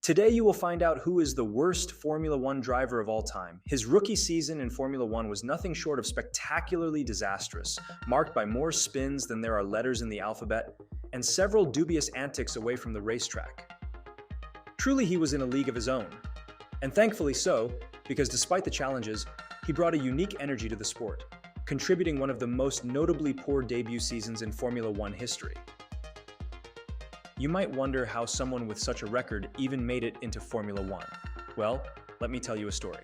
Today, you will find out who is the worst Formula One driver of all time. His rookie season in Formula One was nothing short of spectacularly disastrous, marked by more spins than there are letters in the alphabet, and several dubious antics away from the racetrack. Truly, he was in a league of his own. And thankfully so, because despite the challenges, he brought a unique energy to the sport, contributing one of the most notably poor debut seasons in Formula One history. You might wonder how someone with such a record even made it into Formula One. Well, let me tell you a story.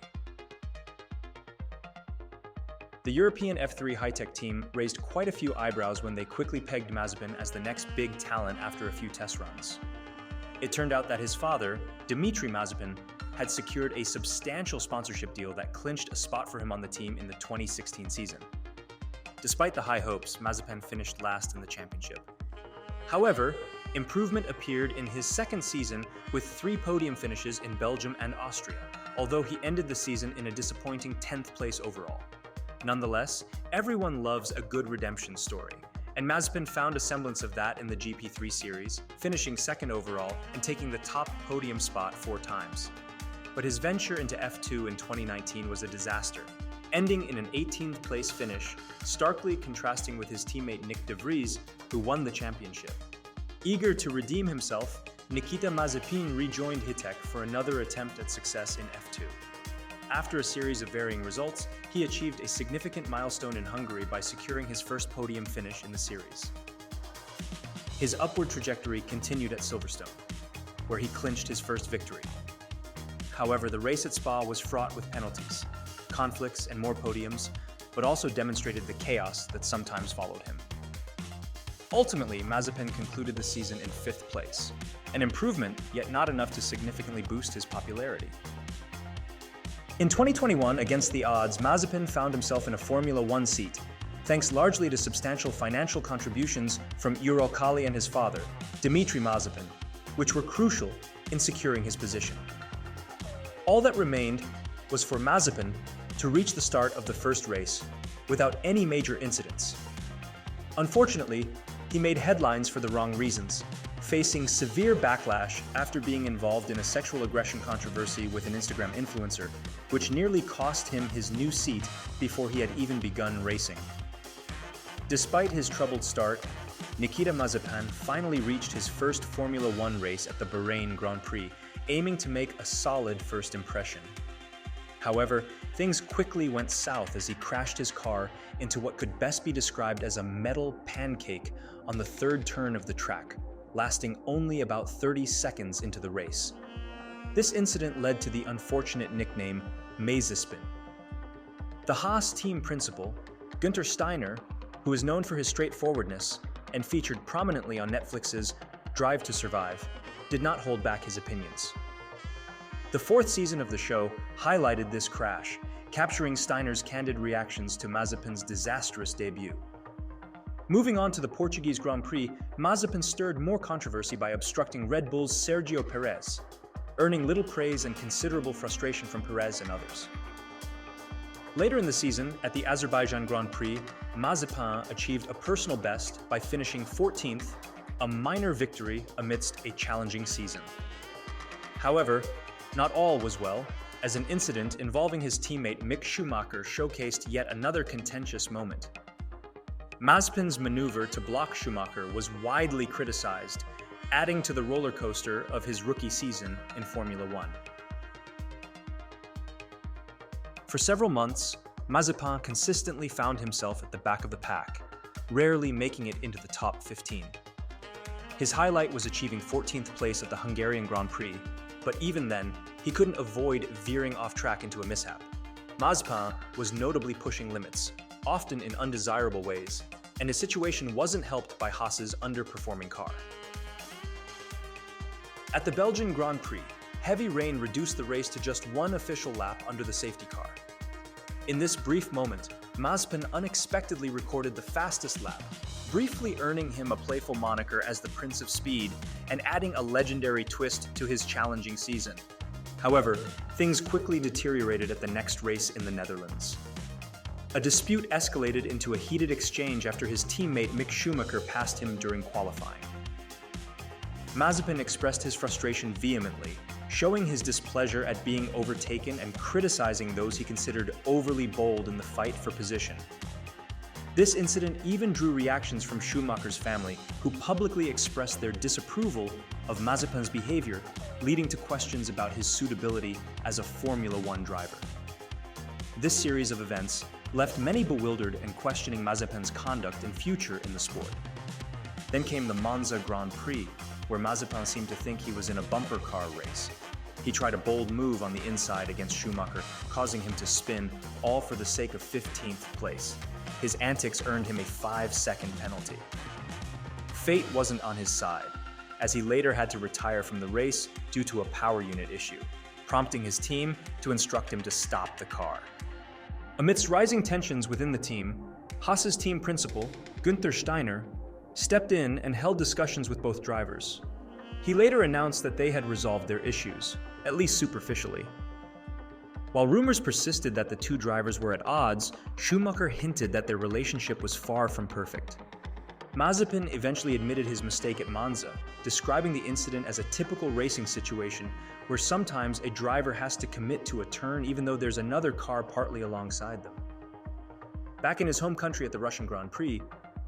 The European F3 high-tech team raised quite a few eyebrows when they quickly pegged Mazepin as the next big talent after a few test runs. It turned out that his father, Dimitri Mazepin, had secured a substantial sponsorship deal that clinched a spot for him on the team in the 2016 season. Despite the high hopes, Mazepin finished last in the championship. However, improvement appeared in his second season with 3 podium finishes in Belgium and Austria, although he ended the season in a disappointing 10th place overall. Nonetheless, everyone loves a good redemption story, and Mazepin found a semblance of that in the GP3 series, finishing second overall and taking the top podium spot 4 times. But his venture into F2 in 2019 was a disaster, ending in an 18th place finish, starkly contrasting with his teammate Nick de Vries, who won the championship. Eager to redeem himself, Nikita Mazepin rejoined Hitech for another attempt at success in F2. After a series of varying results, he achieved a significant milestone in Hungary by securing his first podium finish in the series. His upward trajectory continued at Silverstone, where he clinched his first victory. However, the race at Spa was fraught with penalties, conflicts, and more podiums, but also demonstrated the chaos that sometimes followed him. Ultimately, Mazepin concluded the season in 5th place, an improvement, yet not enough to significantly boost his popularity. In 2021, against the odds, Mazepin found himself in a Formula One seat, thanks largely to substantial financial contributions from Uralkali and his father, Dimitri Mazepin, which were crucial in securing his position. All that remained was for Mazepin to reach the start of the first race without any major incidents. Unfortunately, he made headlines for the wrong reasons, facing severe backlash after being involved in a sexual aggression controversy with an Instagram influencer, which nearly cost him his new seat before he had even begun racing. Despite his troubled start, Nikita Mazepin finally reached his first Formula One race at the Bahrain Grand Prix, aiming to make a solid first impression. However, things quickly went south as he crashed his car into what could best be described as a metal pancake on the 3rd turn of the track, lasting only about 30 seconds into the race. This incident led to the unfortunate nickname Mazepin. The Haas team principal, Günther Steiner, who is known for his straightforwardness and featured prominently on Netflix's Drive to Survive, did not hold back his opinions. The 4th season of the show highlighted this crash, capturing Steiner's candid reactions to Mazepin's disastrous debut. Moving on to the Portuguese Grand Prix, Mazepin stirred more controversy by obstructing Red Bull's Sergio Perez, earning little praise and considerable frustration from Perez and others. Later in the season, at the Azerbaijan Grand Prix, Mazepin achieved a personal best by finishing 14th, a minor victory amidst a challenging season. However, not all was well, as an incident involving his teammate Mick Schumacher showcased yet another contentious moment. Mazepin's maneuver to block Schumacher was widely criticized, adding to the roller coaster of his rookie season in Formula One. For several months, Mazepin consistently found himself at the back of the pack, rarely making it into the top 15. His highlight was achieving 14th place at the Hungarian Grand Prix, but even then, he couldn't avoid veering off track into a mishap. Mazepin was notably pushing limits, often in undesirable ways, and his situation wasn't helped by Haas's underperforming car. At the Belgian Grand Prix, heavy rain reduced the race to just one official lap under the safety car. In this brief moment, Mazepin unexpectedly recorded the fastest lap, briefly earning him a playful moniker as the Prince of Speed and adding a legendary twist to his challenging season. However, things quickly deteriorated at the next race in the Netherlands. A dispute escalated into a heated exchange after his teammate Mick Schumacher passed him during qualifying. Mazepin expressed his frustration vehemently, showing his displeasure at being overtaken and criticizing those he considered overly bold in the fight for position. This incident even drew reactions from Schumacher's family, who publicly expressed their disapproval of Mazepin's behavior, leading to questions about his suitability as a Formula One driver. This series of events left many bewildered and questioning Mazepin's conduct and future in the sport. Then came the Monza Grand Prix, where Mazepin seemed to think he was in a bumper car race. He tried a bold move on the inside against Schumacher, causing him to spin, all for the sake of 15th place. His antics earned him a 5-second penalty. Fate wasn't on his side, as he later had to retire from the race due to a power unit issue, prompting his team to instruct him to stop the car. Amidst rising tensions within the team, Haas's team principal, Günther Steiner, stepped in and held discussions with both drivers. He later announced that they had resolved their issues, at least superficially. While rumors persisted that the two drivers were at odds, Schumacher hinted that their relationship was far from perfect. Mazepin eventually admitted his mistake at Monza, describing the incident as a typical racing situation where sometimes a driver has to commit to a turn even though there's another car partly alongside them. Back in his home country at the Russian Grand Prix,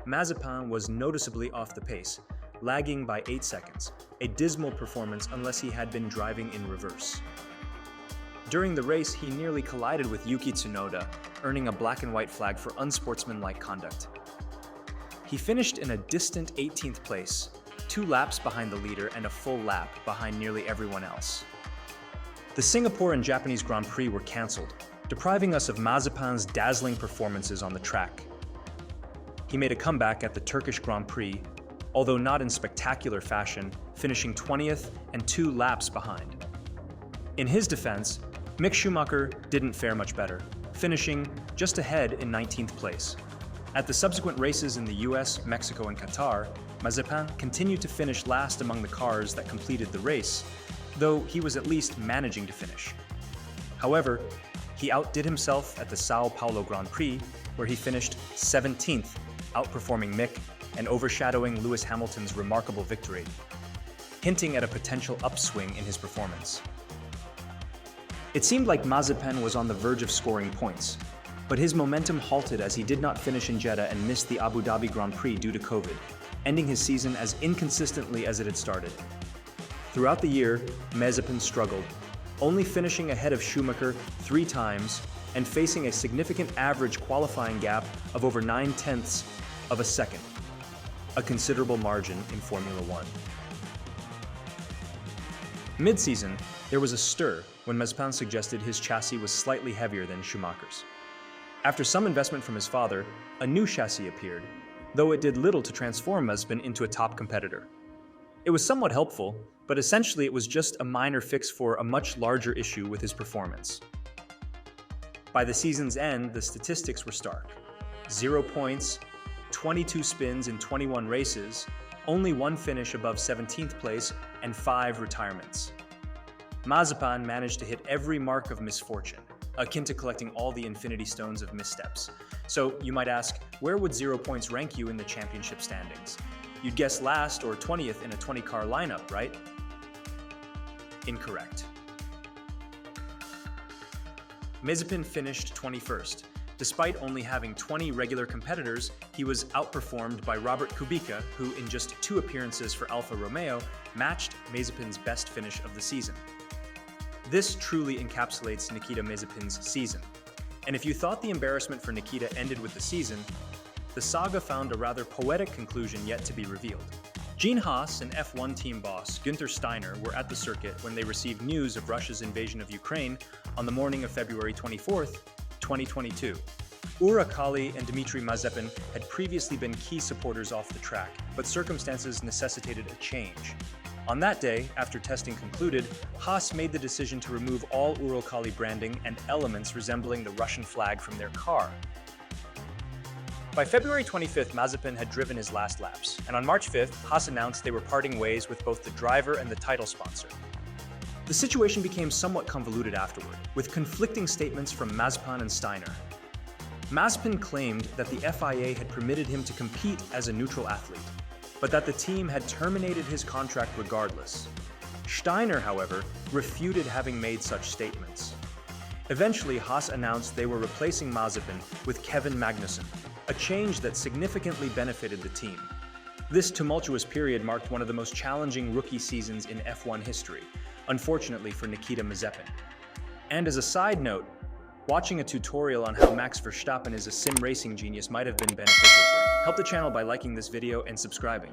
Mazepin was noticeably off the pace, lagging by 8 seconds, a dismal performance unless he had been driving in reverse. During the race, he nearly collided with Yuki Tsunoda, earning a black and white flag for unsportsmanlike conduct. He finished in a distant 18th place, 2 laps behind the leader and a full lap behind nearly everyone else. The Singapore and Japanese Grand Prix were cancelled, depriving us of Mazepin's dazzling performances on the track. He made a comeback at the Turkish Grand Prix, although not in spectacular fashion, finishing 20th and 2 laps behind. In his defense, Mick Schumacher didn't fare much better, finishing just ahead in 19th place. At the subsequent races in the US, Mexico, and Qatar, Mazepin continued to finish last among the cars that completed the race, though he was at least managing to finish. However, he outdid himself at the Sao Paulo Grand Prix, where he finished 17th, outperforming Mick and overshadowing Lewis Hamilton's remarkable victory, hinting at a potential upswing in his performance. It seemed like Mazepin was on the verge of scoring points, but his momentum halted as he did not finish in Jeddah and missed the Abu Dhabi Grand Prix due to COVID, ending his season as inconsistently as it had started. Throughout the year, Mazepin struggled, only finishing ahead of Schumacher 3 times and facing a significant average qualifying gap of over 0.9 of a second, a considerable margin in Formula One. Mid-season, there was a stir when Mazepin suggested his chassis was slightly heavier than Schumacher's. After some investment from his father, a new chassis appeared, though it did little to transform Mazepin into a top competitor. It was somewhat helpful, but essentially it was just a minor fix for a much larger issue with his performance. By the season's end, the statistics were stark. 0 points, 22 spins in 21 races, only 1 finish above 17th place, and 5 retirements. Mazepin managed to hit every mark of misfortune, akin to collecting all the infinity stones of missteps. So you might ask, where would 0 points rank you in the championship standings? You'd guess last or 20th in a 20-car lineup, right? Incorrect. Mazepin finished 21st. Despite only having 20 regular competitors, he was outperformed by Robert Kubica, who in just 2 appearances for Alfa Romeo matched Mazepin's best finish of the season. This truly encapsulates Nikita Mazepin's season. And if you thought the embarrassment for Nikita ended with the season, the saga found a rather poetic conclusion yet to be revealed. Gene Haas and F1 team boss Günther Steiner were at the circuit when they received news of Russia's invasion of Ukraine on the morning of February 24th, 2022. Urakali and Dmitry Mazepin had previously been key supporters off the track, but circumstances necessitated a change. On that day, after testing concluded, Haas made the decision to remove all Urakali branding and elements resembling the Russian flag from their car. By February 25th, Mazepin had driven his last laps, and on March 5th, Haas announced they were parting ways with both the driver and the title sponsor. The situation became somewhat convoluted afterward, with conflicting statements from Mazepin and Steiner. Mazepin claimed that the FIA had permitted him to compete as a neutral athlete, but that the team had terminated his contract regardless. Steiner, however, refuted having made such statements. Eventually, Haas announced they were replacing Mazepin with Kevin Magnussen, a change that significantly benefited the team. This tumultuous period marked one of the most challenging rookie seasons in F1 history, unfortunately for Nikita Mazepin. And as a side note, watching a tutorial on how Max Verstappen is a sim racing genius might have been beneficial for him. Help the channel by liking this video and subscribing.